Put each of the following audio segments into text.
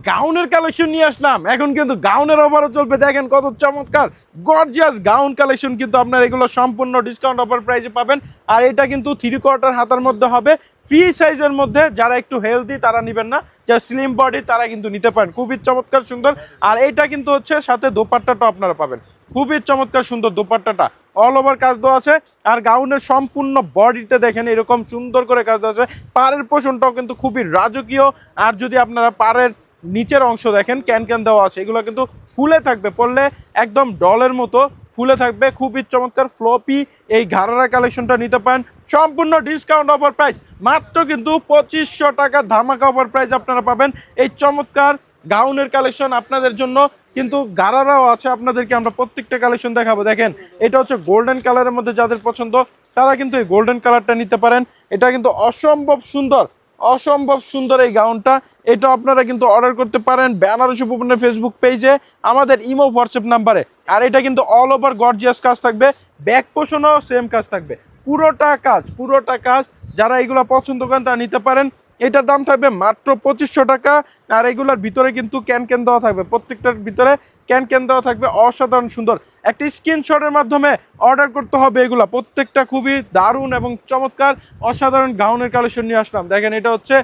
গাউনের collection নিয়ে আসলাম। এখন কিন্তু গাউনের অফারও চলবে। দেখেন কত চমৎকার গর্জিয়াস গাউন কালেকশন, কিন্তু আপনার এগুলো সম্পূর্ণ ডিসকাউন্ট অফার প্রাইসে পাবেন। আর এটা কিন্তু 3/4 হাতার মধ্যে হবে, ফ্রি সাইজের মধ্যে। যারা একটু হেলদি তারা নেবেন না, যারা স্লিম বডি তারা কিন্তু নিতে পারেন। খুবই চমৎকার সুন্দর। আর এইটা কিন্তু হচ্ছে সাথে দোপাট্টাটা আপনারা পাবেন, খুবই চমৎকার সুন্দর দোপাট্টাটা অল ওভার কাজ দেওয়া আছে। আর গাউনের সম্পূর্ণ বডিতে দেখেন এরকম সুন্দর করে কাজ দেওয়া আছে। পাড়ের পোষণটাও কিন্তু খুবই রাজকীয়। আর যদি আপনারা পাড়ের নিচের অংশ দেখেন ক্যান ক্যান দেওয়া আছে, এগুলো কিন্তু ফুলে থাকবে, পরলে একদম ডলের মতো ফুলে থাকবে। খুবই চমৎকার ফ্লপি এই ঘাড়ারা কালেকশনটা নিতে পারেন সম্পূর্ণ ডিসকাউন্ট অফার প্রাইস। মাত্র কিন্তু 2500 টাকা ধামাকা অফার প্রাইস আপনারা পাবেন এই চমৎকার গাউনের কালেকশন আপনাদের জন্য। কিন্তু গারারাও আছে, আপনাদেরকে আমরা প্রত্যেকটা কালেকশন দেখাবো। দেখেন এটা হচ্ছে গোল্ডেন কালারের মধ্যে, যাদের পছন্দ তারা কিন্তু এই গোল্ডেন কালারটা নিতে পারেন। এটা কিন্তু অসম্ভব সুন্দর, অসম্ভব সুন্দর এই গাউনটা। এটা আপনারা কিন্তু অর্ডার করতে পারেন বেনারসি ভুবনের ফেসবুক পেজে, আমাদের ইমো হোয়াটসঅ্যাপ নাম্বারে। আর এটা কিন্তু অল ওভার গর্জিয়াস কাজ থাকবে, ব্যাক পোষণও সেম কাজ থাকবে, পুরোটা কাজ, পুরোটা কাজ। যারা এগুলো পছন্দ করেন তারা নিতে পারেন। এটার দাম থাকবে মাত্র 2500 টাকা। আর এগুলোর ভিতরে কিন্তু ক্যান ক্যান দেওয়া থাকবে, প্রত্যেকটার ভিতরে ক্যান ক্যান দেওয়া থাকবে, অসাধারণ সুন্দর। একটি স্ক্রিনশটের মাধ্যমে অর্ডার করতে হবে এগুলো, প্রত্যেকটা খুবই দারুণ এবং চমৎকার অসাধারণ গাউনের কালেকশন নিয়ে আসলাম। দেখেন এটা হচ্ছে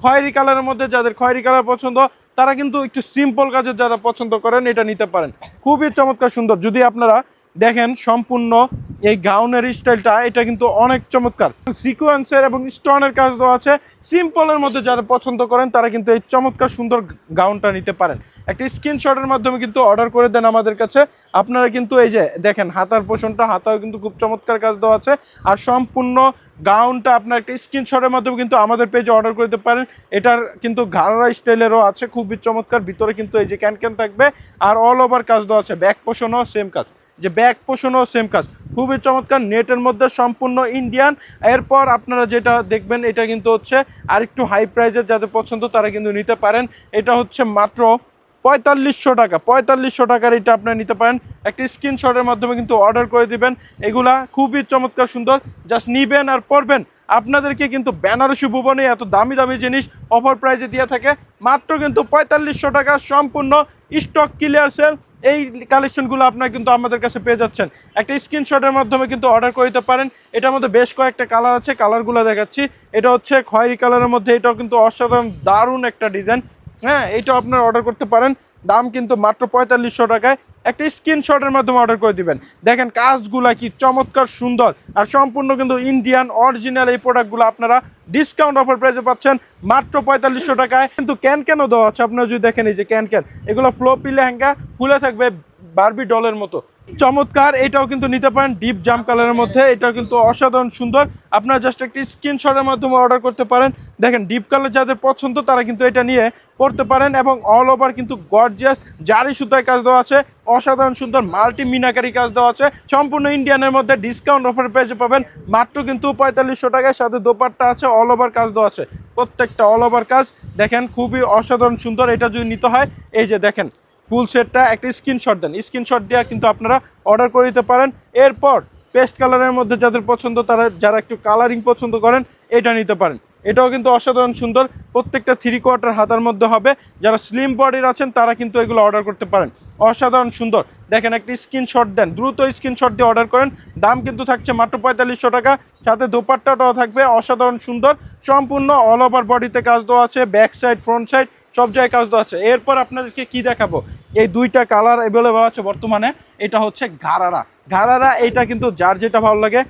খয়েরি কালারের মধ্যে, যাদের খয়েরি কালার পছন্দ তারা কিন্তু একটু সিম্পল কাজের যারা পছন্দ করেন এটা নিতে পারেন। খুবই চমৎকার সুন্দর। যদি আপনারা দেখেন সম্পূর্ণ এই গাউনের স্টাইলটা, এটা কিন্তু অনেক চমৎকার, সিকোয়েন্সের এবং স্টোনের কাজ দেওয়া আছে। সিম্পলের মধ্যে যারা পছন্দ করেন তারা কিন্তু এই চমৎকার সুন্দর গাউনটা নিতে পারেন। একটা স্ক্রিনশটের মাধ্যমে কিন্তু অর্ডার করে দেন আমাদের কাছে। আপনারা কিন্তু এই যে দেখেন হাতার পোষণটা, হাতাও কিন্তু খুব চমৎকার কাজ দেওয়া আছে। আর সম্পূর্ণ গাউনটা আপনার একটা স্ক্রিনশটের মাধ্যমে কিন্তু আমাদের পেজে অর্ডার করতে পারেন। এটার কিন্তু ঘাড়া স্টাইলেরও আছে, খুবই চমৎকার। ভিতরে কিন্তু এই যে ক্যান ক্যান থাকবে আর অল ওভার কাজ দেওয়া আছে, ব্যাক পোষণও সেম কাজ, যে ব্যাক পোষণও সেম কাজ, খুবই চমৎকার। নেটের মধ্যে সম্পূর্ণ ইন্ডিয়ান। এরপর আপনারা যেটা দেখবেন এটা কিন্তু হচ্ছে আর একটু হাই প্রাইজের, যাদের পছন্দ তারা কিন্তু নিতে পারেন। এটা হচ্ছে মাত্র 4500 টাকা, 4500 টাকার এটা আপনারা নিতে পারেন। একটি স্ক্রিনশটের মাধ্যমে কিন্তু অর্ডার করে দিবেন। এগুলা খুবই চমৎকার সুন্দর, জাস্ট নিবেন আর পরবেন। আপনাদেরকে কিন্তু বেনারসি ভুবনে এত দামি দামি জিনিস অফার প্রাইজে দিয়ে থাকে, মাত্র কিন্তু 4500 টাকা সম্পূর্ণ স্টক ক্লিয়ার সেল। এই কালেকশনগুলো আপনারা কিন্তু আমাদের কাছে পেয়ে যাচ্ছেন। একটা স্ক্রিনশটের মাধ্যমে কিন্তু অর্ডার করে দিতে পারেন। এটার মধ্যে বেশ কয়েকটা কালার আছে, কালারগুলো দেখাচ্ছি। এটা হচ্ছে খয়েরি কালারের মধ্যে, এটাও কিন্তু অসাধারণ দারুণ একটা ডিজাইন। হ্যাঁ, এইটাও আপনারা অর্ডার করতে পারেন। দাম কিন্তু মাত্র 4500 টাকায়। একটা স্ক্রিনশটের মাধ্যমে অর্ডার করে দিবেন। দেখেন কাজগুলা কি চমৎকার সুন্দর। আর সম্পূর্ণ কিন্তু ইন্ডিয়ান অরিজিনাল এই প্রোডাক্টগুলো আপনারা ডিসকাউন্ট অফার প্রাইসে পাচ্ছেন মাত্র 4500 টাকায়। কিন্তু ক্যান ক্যানও দেওয়া আছে, আপনারা যদি দেখেন এই যে ক্যান ক্যান, এগুলো ফ্লোপি লেহেঙ্গা খুলে থাকবে বারবি ডলের মতো চমৎকার। এটাও কিন্তু নিতে পারেন ডিপ জাম কালারের মধ্যে, এটাও কিন্তু অসাধারণ সুন্দর। আপনারা জাস্ট একটি স্ক্রিনশটের মাধ্যমে অর্ডার করতে পারেন। দেখেন ডিপ কালার যাদের পছন্দ তারা কিন্তু এটা নিয়ে পড়তে পারেন। এবং অল ওভার কিন্তু গর্জিয়াস জারি সুতায় কাজ দেওয়া আছে, অসাধারণ সুন্দর মাল্টি মিনাকারি কাজ দেওয়া আছে। সম্পূর্ণ ইন্ডিয়ানের মধ্যে ডিসকাউন্ট অফার প্রাইসে পাবেন মাত্র কিন্তু 4500 টাকায়। সাথে দোপাট্টা আছে, অল ওভার কাজ দেওয়া আছে, প্রত্যেকটা অল ওভার কাজ। দেখেন খুবই অসাধারণ সুন্দর। এটা যদি নিতে হয় এই যে দেখেন ফুল সেটটা একটা স্ক্রিনশট দেন, স্ক্রিনশট দিয়ে কিন্তু আপনারা অর্ডার করে দিতে পারেন। এরপর পেস্ট কালারের মধ্যে যাদের পছন্দ তারা, যারা একটু কালারিং পছন্দ করেন এটা নিতে পারেন। এটাও কিন্তু অসাধারণ সুন্দর, প্রত্যেকটা 3/4 হাতার মধ্যে হবে। যারা স্লিম বডির আছেন তারা কিন্তু এগুলো অর্ডার করতে পারেন, অসাধারণ সুন্দর। দেখেন একটা স্ক্রিনশট দেন, দ্রুত স্ক্রিনশট দিয়ে অর্ডার করেন। দাম কিন্তু থাকছে মাত্র 4500 টাকা। সাথে দোপাট্টাটাও থাকবে অসাধারণ সুন্দর, সম্পূর্ণ অল ওভার বডিতে কাজ দেওয়া আছে, ব্যাক সাইড ফ্রন্ট সাইড সব জায়গায় কাজ দেওয়া আছে। এরপর আপনাদেরকে কি দেখাবো, এই দুইটা কালার অ্যাভেলেবল আছে বর্তমানে। এটা হচ্ছে ঘাড়ারা, ঘাড়ারা এইটা কিন্তু যার যেটা ভালো লাগে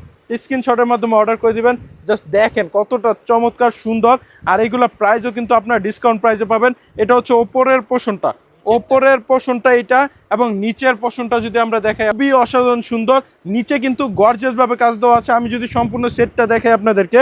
স্ক্রিনশটের মাধ্যমে অর্ডার করে দিবেন। জাস্ট দেখেন কতটা চমৎকার সুন্দর। আর এইগুলো প্রাইসও কিন্তু আপনার ডিসকাউন্ট প্রাইসে পাবেন। এটা হচ্ছে ওপরের পোর্শনটা, ওপরের পোর্শনটা এইটা, এবং নিচের পোর্শনটা যদি আমরা দেখাই খুবই অসাধারণ সুন্দর। নিচে কিন্তু গর্জিয়াসভাবে কাজ দেওয়া আছে। আমি যদি সম্পূর্ণ সেটটা দেখাই আপনাদেরকে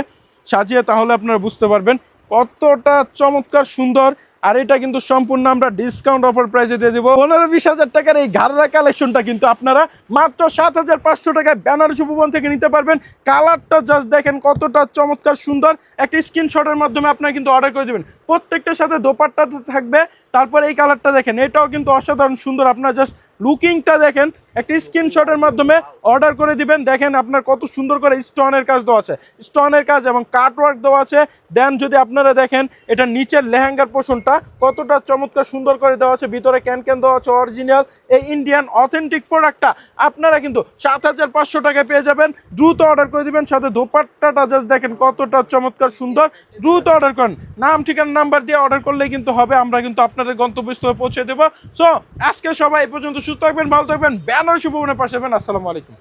সাজিয়ে, তাহলে আপনারা বুঝতে পারবেন কতটা চমৎকার সুন্দর। আর এটা কিন্তু সম্পূর্ণ আমরা ডিসকাউন্ট অফার প্রাইসে দিয়ে দেবো। 15-20 হাজার টাকার এই ঘাড়রা কালেকশনটা কিন্তু আপনারা মাত্র 7500 টাকায় বেনারসি ভুবন থেকে নিতে পারবেন। কালারটা জাস্ট দেখেন কতটা চমৎকার সুন্দর। একটা স্ক্রিনশটের মাধ্যমে আপনারা কিন্তু অর্ডার করে দেবেন। প্রত্যেকটার সাথে দোপাট্টা থাকবে। তারপর এই কালারটা দেখেন, এটাও কিন্তু অসাধারণ সুন্দর। আপনারা জাস্ট লুকিংটা দেখেন, একটা স্ক্রিনশটের মাধ্যমে অর্ডার করে দিবেন। দেখেন আপনার কত সুন্দর করে স্টোনের কাজ দেওয়া আছে, স্টোনের কাজ এবং কাটওয়ার্ক দেওয়া আছে। দেন যদি আপনারা দেখেন এটা নিচের লেহেঙ্গার পোর্শনটা কতটা চমৎকার সুন্দর করে দেওয়া আছে, ভিতরে ক্যান দেওয়া আছে অরিজিনাল এই ইন্ডিয়ান অথেন্টিক প্রোডাক্টটা আপনারা কিন্তু 7,500 টাকায় পেয়ে যাবেন। দ্রুত অর্ডার করে দিবেন। সাথে দোপাট্টাটা জাস্ট দেখেন কতটা চমৎকার সুন্দর। দ্রুত অর্ডার করেন, নাম ঠিকানা নাম্বার দিয়ে অর্ডার করলেই কিন্তু হবে, আমরা কিন্তু আপনাদের গন্তব্যস্থলে পৌঁছে দেবো। সো আজকে সবাই এই পর্যন্ত, সুস্থ থাকবেন, ভালো থাকবেন, বেনারসি ভবনের পাশে থাকবেন। আসসালামু আলাইকুম।